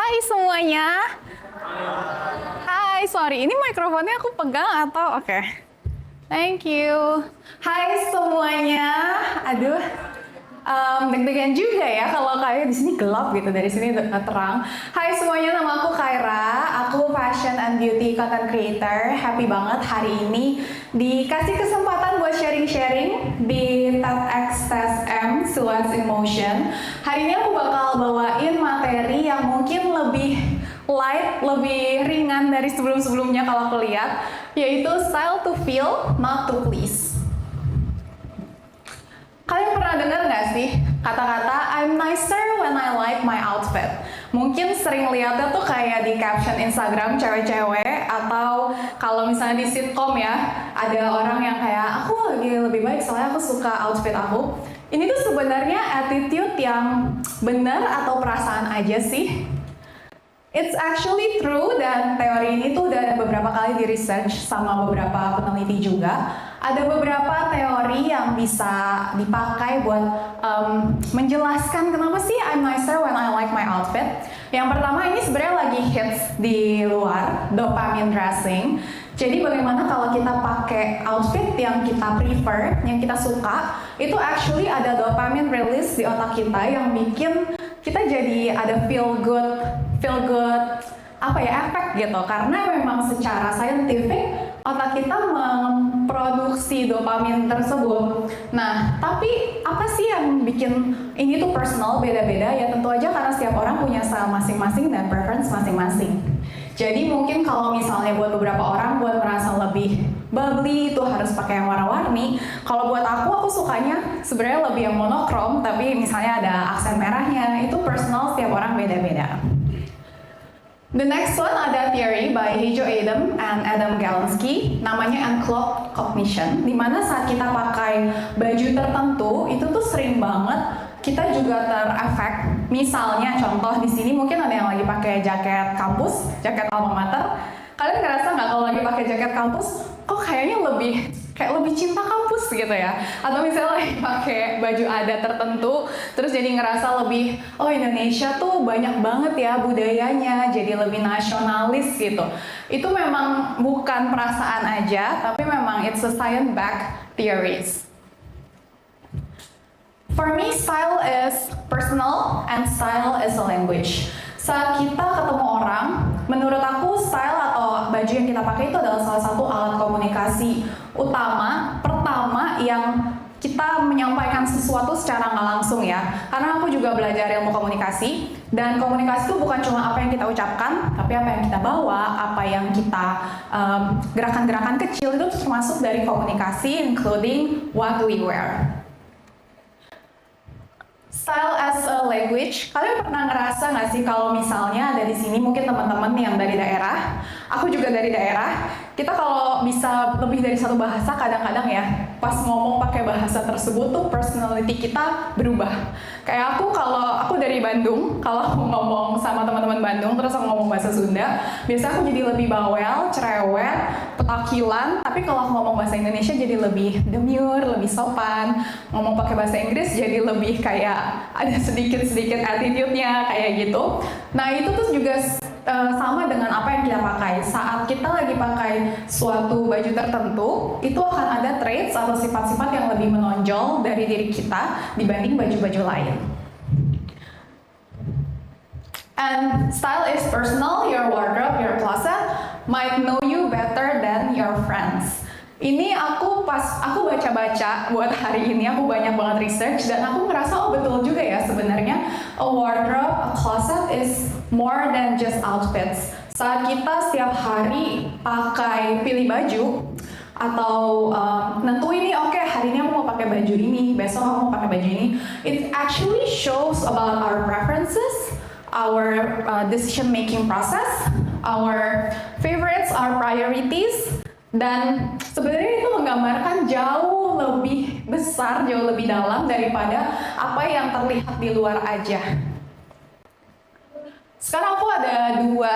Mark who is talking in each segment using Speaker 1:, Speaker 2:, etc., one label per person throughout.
Speaker 1: Hai semuanya. Hai, sorry, ini mikrofonnya aku pegang atau oke? Thank you. Hai semuanya. Aduh, deg-degan juga ya kalau kayak di sini gelap gitu, dari sini terang. Hai semuanya, nama aku Khaira. Aku fashion and beauty content creator. Happy banget hari ini dikasih kesempatan buat sharing-sharing di TEDxTSM Silhouettes in Motion. Hari ini aku bakal bawain materi yang mungkin lebih light, lebih ringan dari sebelum-sebelumnya kalau aku lihat, yaitu style to feel, not to please. Kalian pernah dengar nggak sih kata-kata I'm nicer when I like my outfit? Mungkin sering lihatnya tuh kayak di caption Instagram cewek-cewek, atau kalau misalnya di sitcom ya, ada orang yang kayak aku lagi lebih baik soalnya aku suka outfit aku. Ini tuh sebenarnya attitude yang benar atau perasaan aja sih? It's actually true, dan teori ini tuh udah beberapa kali di research sama beberapa peneliti juga. Ada beberapa teori yang bisa dipakai buat menjelaskan kenapa sih I'm nicer when I like my outfit. Yang pertama, ini sebenarnya lagi hits di luar, dopamine dressing. Jadi bagaimana kalau kita pakai outfit yang kita prefer, yang kita suka, itu actually ada dopamine release di otak kita yang bikin kita jadi ada feel good apa ya, efek gitu, karena memang secara saintifik otak kita memproduksi dopamin tersebut. Nah, tapi apa sih yang bikin ini tuh personal, beda-beda? Ya tentu aja karena setiap orang punya style masing-masing dan preference masing-masing. Jadi mungkin kalau misalnya buat beberapa orang buat merasa lebih bubbly itu harus pakai yang warna-warni. Kalau buat aku sukanya sebenarnya lebih yang monokrom, tapi misalnya ada aksen merahnya. Itu personal, setiap orang beda-beda. The next one ada theory by Heijo Adam and Adam Galinsky, namanya uncloaked cognition, dimana saat kita pakai baju tertentu itu tuh sering banget kita juga terefek. Misalnya contoh di sini mungkin ada yang lagi pakai jaket kampus, jaket alma mater. Kalian ngerasa nggak kalau lagi pakai jaket kampus, kok kayaknya lebih cinta kampus gitu ya? Atau misalnya lagi pakai baju adat tertentu, terus jadi ngerasa lebih, oh Indonesia tuh banyak banget ya budayanya, jadi lebih nasionalis gitu. Itu memang bukan perasaan aja, tapi memang it's a science-backed theories. For me, style is personal and style is a language. Saat kita ketemu orang, menurut aku style atau baju yang kita pakai itu adalah salah satu alat komunikasi utama, pertama yang kita menyampaikan sesuatu secara nggak langsung ya. Karena aku juga belajar ilmu komunikasi, dan komunikasi itu bukan cuma apa yang kita ucapkan, tapi apa yang kita bawa, apa yang kita gerakan-gerakan kecil itu termasuk dari komunikasi, including what we wear. Style as a language, kalian pernah ngerasa nggak sih kalau misalnya ada di sini mungkin teman-teman yang dari daerah, aku juga dari daerah, kita kalau bisa lebih dari satu bahasa kadang-kadang ya, pas ngomong pakai bahasa tersebut tuh personality kita berubah. Kayak kalau aku dari Bandung, kalau aku ngomong sama teman-teman Bandung terus aku ngomong bahasa Sunda, biasanya aku jadi lebih bawel, cerewet, petakilan. Tapi kalau aku ngomong bahasa Indonesia jadi lebih demure, lebih sopan. Ngomong pakai bahasa Inggris jadi lebih kayak ada sedikit-sedikit attitude-nya kayak gitu. Nah itu tuh juga sama dengan apa yang kita pakai. Saat kita lagi pakai suatu baju tertentu, itu akan ada traits atau sifat-sifat yang lebih menonjol dari diri kita dibanding baju-baju lain. And style is personal. Your wardrobe, your closet might know you better than your friends. Ini aku baca-baca buat hari ini, aku banyak banget research, dan aku ngerasa oh betul juga ya sebenarnya a wardrobe, a closet is more than just outfits. Saat kita setiap hari pilih baju atau nentuin nih, oke, hari ini aku mau pakai baju ini, besok aku mau pakai baju ini, it actually shows about our preferences, our decision making process, our favorites, our priorities. Dan sebenarnya itu menggambarkan jauh lebih besar, jauh lebih dalam daripada apa yang terlihat di luar aja. Sekarang aku ada dua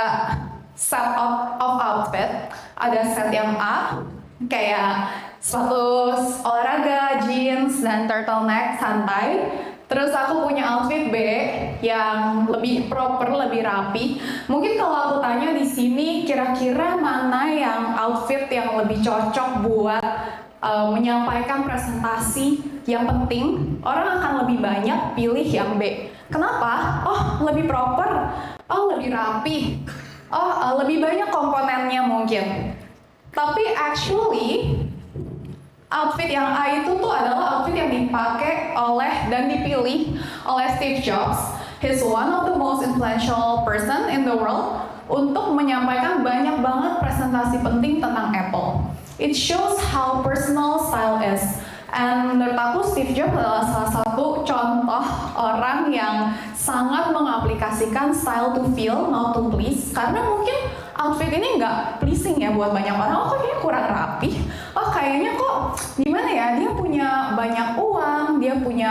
Speaker 1: set of outfit. Ada set yang A, kayak sepatu olahraga, jeans, dan turtleneck santai. Terus aku punya outfit B yang lebih proper, lebih rapi. Mungkin kalau aku tanya di sini kira-kira mana yang outfit yang lebih cocok buat menyampaikan presentasi yang penting, orang akan lebih banyak pilih yang B. Kenapa? Oh, lebih proper. Oh, lebih rapi. Oh, lebih banyak komponennya mungkin. Tapi actually outfit yang A itu tuh adalah outfit yang dipakai oleh dan dipilih oleh Steve Jobs. He's one of the most influential person in the world untuk menyampaikan banyak banget presentasi penting tentang Apple. It shows how personal style is. And menurut aku Steve Jobs adalah salah satu contoh orang yang sangat mengaplikasikan style to feel, not to please. Karena mungkin outfit ini nggak pleasing ya buat banyak orang. Oh, kayaknya kurang rapi. Oh, kayaknya kok gimana ya, dia punya banyak uang, dia punya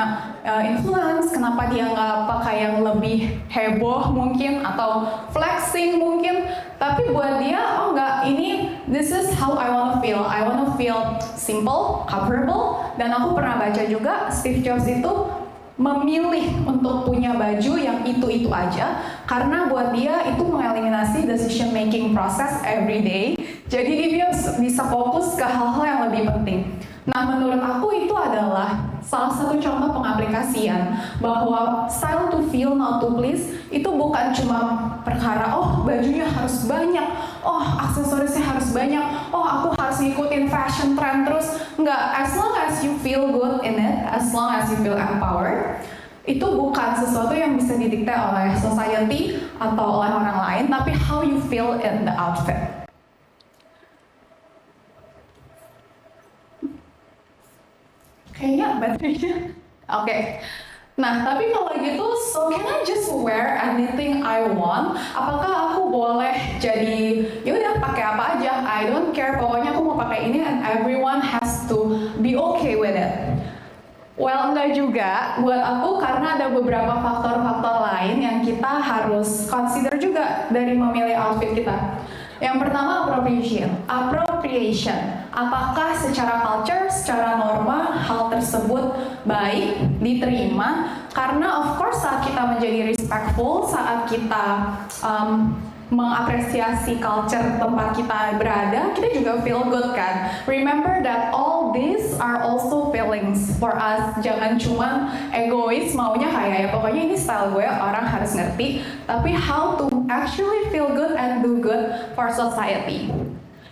Speaker 1: influence, kenapa dia nggak pakai yang lebih heboh mungkin atau flexing mungkin. Tapi buat dia, oh nggak, ini this is how I wanna feel. I wanna feel simple, comfortable. Dan aku pernah baca juga Steve Jobs itu memilih untuk punya baju yang itu-itu aja karena buat dia itu mengeliminasi decision making process every day. Jadi dia bisa fokus ke hal-hal yang lebih penting. Nah, menurut aku itu adalah salah satu contoh pengaplikasian bahwa style to feel, not to please itu bukan cuma perkara oh bajunya harus banyak, oh aksesorisnya harus banyak, oh aku harus ngikutin fashion trend terus. Enggak, as long as you feel good in it, as long as you feel empowered, itu bukan sesuatu yang bisa didikte oleh society atau oleh orang lain, tapi how you feel in the outfit. Kayaknya baterainya. Oke. Nah, tapi kalau gitu, so can I just wear anything I want? Apakah aku boleh jadi, yaudah pakai apa aja? I don't care, pokoknya aku mau pakai ini and everyone has to be okay with it. Well, enggak juga buat aku karena ada beberapa faktor-faktor lain yang kita harus consider juga dari memilih outfit kita. Yang pertama, appropriation. Apakah secara culture, secara norma, hal tersebut baik, diterima? Karena of course saat kita menjadi respectful, saat kita mengapresiasi culture tempat kita berada, kita juga feel good kan? Remember that all these are also feelings for us. Jangan cuma egois maunya kayak ya pokoknya ini style gue, orang harus ngerti. Tapi how to actually feel good and do good for society.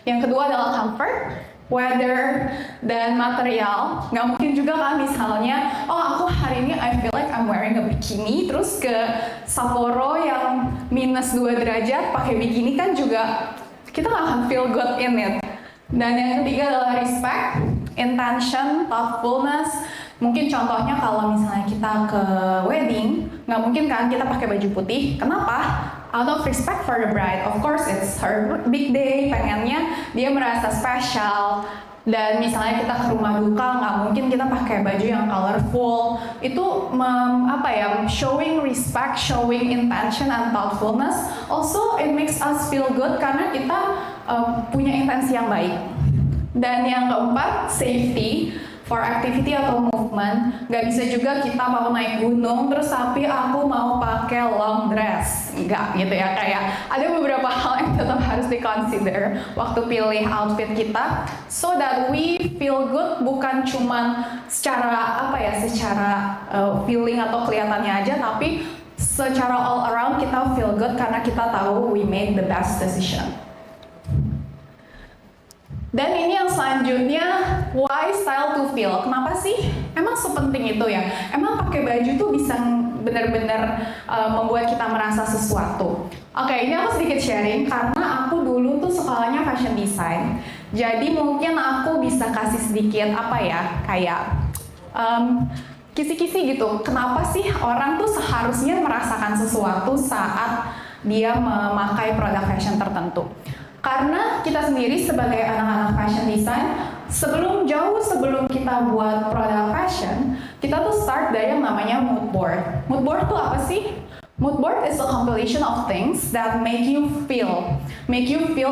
Speaker 1: Yang kedua adalah comfort, weather, dan material. Nggak mungkin juga kan misalnya, oh aku hari ini I feel like I'm wearing a bikini, terus ke Sapporo yang minus 2 derajat pakai bikini kan juga kita nggak akan feel good in it. Dan yang ketiga adalah respect, intention, thoughtfulness. Mungkin contohnya kalau misalnya kita ke wedding, nggak mungkin kan kita pakai baju putih. Kenapa? Out of respect for the bride, of course it's her big day, pengennya dia merasa special. Dan misalnya kita ke rumah duka, nggak mungkin kita pakai baju yang colorful. Itu showing respect, showing intention and thoughtfulness. Also it makes us feel good karena kita punya intensi yang baik. Dan yang keempat, safety. For activity atau movement, nggak bisa juga kita mau naik gunung terus tapi aku mau pakai long dress, nggak gitu ya, kayak ada beberapa hal yang tetap harus diconsider waktu pilih outfit kita, so that we feel good bukan cuman secara feeling atau kelihatannya aja, tapi secara all around kita feel good karena kita tahu we made the best decision. Dan ini yang selanjutnya, why style to feel? Kenapa sih? Emang sepenting itu ya? Emang pakai baju tuh bisa benar-benar membuat kita merasa sesuatu? Oke, ini aku sedikit sharing karena aku dulu tuh sekolahnya fashion design. Jadi mungkin aku bisa kasih sedikit kayak kisi-kisi gitu. Kenapa sih orang tuh seharusnya merasakan sesuatu saat dia memakai produk fashion tertentu? Karena kita sendiri sebagai anak-anak fashion design, jauh sebelum kita buat produk fashion, kita tuh start dari yang namanya mood board. Mood board tuh apa sih? Mood board is a compilation of things that make you feel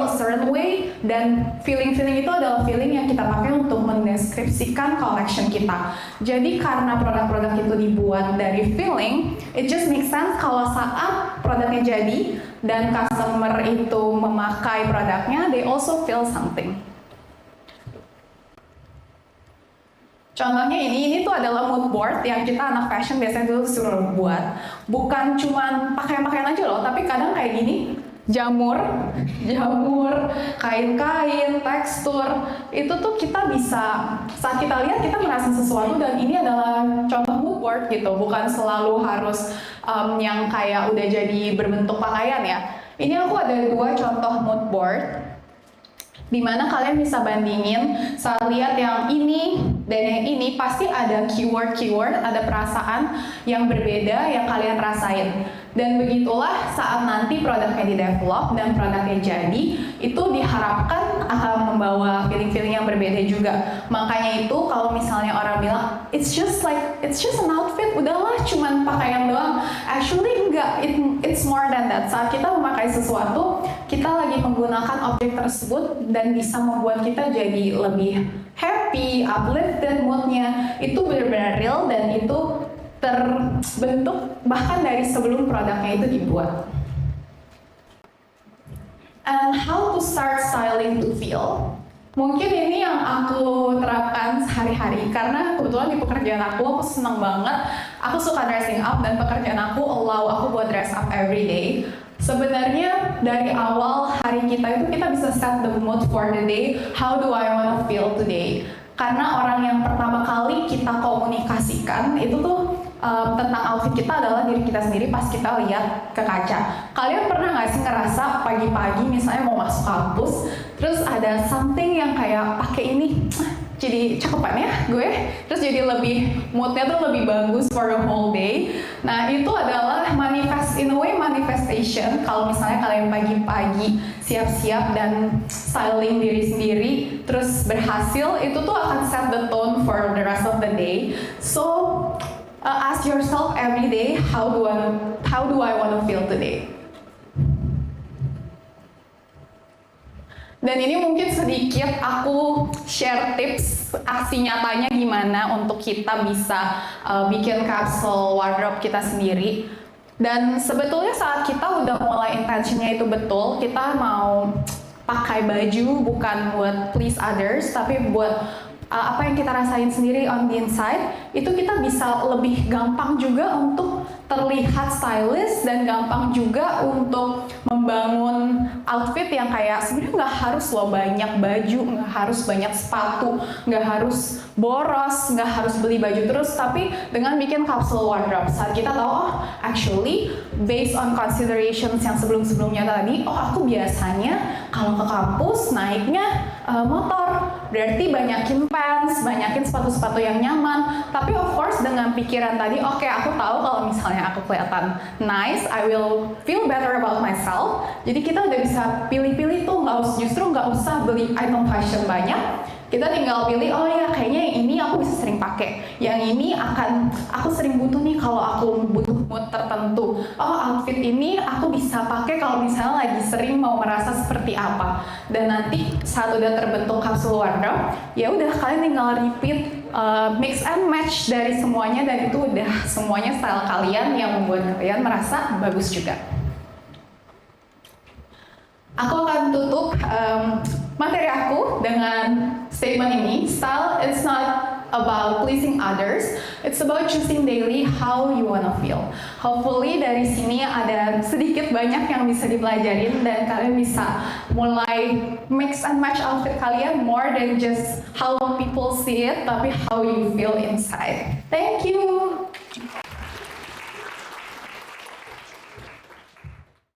Speaker 1: a certain way, dan feeling itu adalah feeling yang kita pakai untuk mendeskripsikan collection kita. Jadi karena produk-produk itu dibuat dari feeling, it just makes sense kalau saat produknya jadi dan customer itu memakai produknya, they also feel something. Contohnya ini tuh adalah mood board yang kita anak fashion biasanya dulu suruh buat. Bukan cuman pakaian-pakaian aja loh, tapi kadang kayak gini, jamur, kain-kain, tekstur, itu tuh kita bisa, saat kita lihat kita merasa sesuatu, dan ini adalah contoh mood board gitu, bukan selalu harus yang kayak udah jadi berbentuk pakaian ya. Ini aku ada 2 contoh mood board, dimana kalian bisa bandingin saat lihat yang ini dan yang ini, pasti ada keyword, ada perasaan yang berbeda yang kalian rasain. Dan begitulah saat nanti produknya di-develop dan produknya jadi, itu diharapkan akan membawa feeling-feeling yang berbeda juga. Makanya itu kalau misalnya orang bilang, it's just an outfit, udahlah cuman pakaian doang. Actually enggak, it's more than that. Saat kita memakai sesuatu, kita lagi menggunakan objek tersebut dan bisa membuat kita jadi lebih happy, uplifted moodnya. Itu benar-benar real dan itu terbentuk bahkan dari sebelum produknya itu dibuat. And how to start styling to feel? Mungkin ini yang aku terapkan sehari-hari, karena kebetulan di pekerjaan aku senang banget. Aku suka dressing up dan pekerjaan aku allow aku buat dress up every day. Sebenarnya dari awal hari kita itu kita bisa set the mood for the day. How do I want to feel today? Karena orang yang pertama kali kita komunikasikan itu tuh tentang outfit kita adalah diri kita sendiri pas kita lihat ke kaca. Kalian pernah nggak sih ngerasa pagi-pagi misalnya mau masuk kampus, terus ada something yang kayak pakai ini, jadi cakepan ya gue, terus jadi lebih moodnya tuh lebih bagus for the whole day. Nah itu adalah manifestation. Kalau misalnya kalian pagi-pagi siap-siap dan styling diri sendiri, terus berhasil, itu tuh akan set the tone for the rest of the day. So ask yourself every day, how do I want to feel today? Dan ini mungkin sedikit aku share tips aksi nyatanya gimana untuk kita bisa bikin capsule wardrobe kita sendiri. Dan sebetulnya saat kita udah mulai intentionnya itu betul, kita mau pakai baju bukan buat please others, tapi buat apa yang kita rasain sendiri on the inside, itu kita bisa lebih gampang juga untuk terlihat stylish dan gampang juga untuk membangun outfit yang kayak sebenarnya nggak harus loh banyak baju, nggak harus banyak sepatu, nggak harus boros, nggak harus beli baju terus, tapi dengan bikin capsule wardrobe saat kita tahu, oh actually based on considerations yang sebelum-sebelumnya tadi, oh aku biasanya kalau ke kampus naiknya motor, berarti banyakin pants, banyakin sepatu-sepatu yang nyaman. Tapi of course dengan pikiran tadi, oke, aku tahu kalau misalnya aku kelihatan nice, I will feel better about myself. Jadi kita udah bisa pilih-pilih tuh, justru nggak usah beli item fashion banyak. Kita tinggal pilih, oh ya kayaknya yang ini aku bisa sering pakai, yang ini aku sering butuh nih kalau aku butuh mood tertentu. Oh outfit ini aku bisa pakai kalau misalnya lagi sering mau merasa seperti apa. Dan nanti saat udah terbentuk capsule wardrobe, ya udah kalian tinggal repeat, mix and match dari semuanya, dan itu udah semuanya style kalian yang membuat kalian merasa bagus juga. Aku akan tutup materi aku dengan statement ini. Style is not about pleasing others, it's about choosing daily how you wanna feel. Hopefully dari sini ada sedikit banyak yang bisa dipelajarin dan kalian bisa mulai mix and match outfit kalian more than just how people see it, tapi how you feel inside. Thank you.